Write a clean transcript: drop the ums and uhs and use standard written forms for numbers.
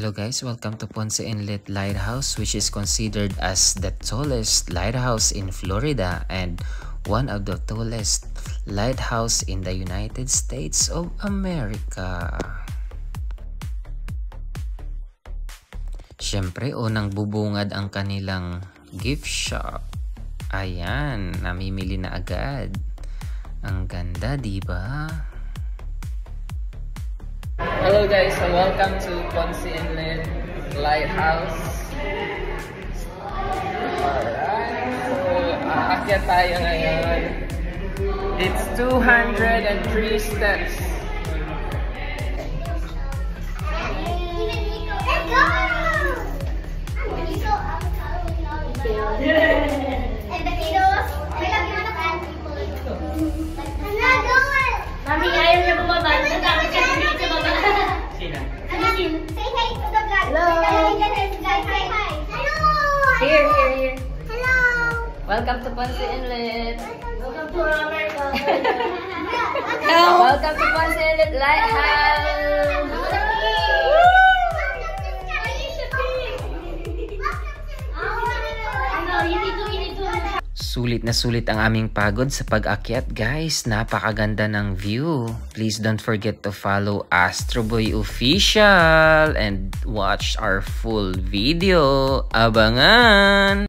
Hello guys, welcome to Ponce Inlet Lighthouse, which is considered as the tallest lighthouse in Florida and one of the tallest lighthouse in the United States of America. Siyempre, unang bubungad ang kanilang gift shop. Ayan, namimili na agad. Ang ganda, diba? Hello guys, so welcome to Ponce Inlet Lighthouse. Alright, so aakyat tayo ngayon. It's 203 steps. Let's go! And the kiddos, may lagi na ka. Mami, ayaw niya bumaba. Natakot siya dito baba. Sino? Say hi to the vlog. Hello. Say hi. Hello. Here. Hello. Welcome to Ponce Inlet. Welcome to America. Welcome to Ponce Inlet Lighthouse. Sulit na sulit ang aming pagod sa pag-akyat guys. Napakaganda ng view. Please don't forget to follow Astroboy Official and watch our full video. Abangan!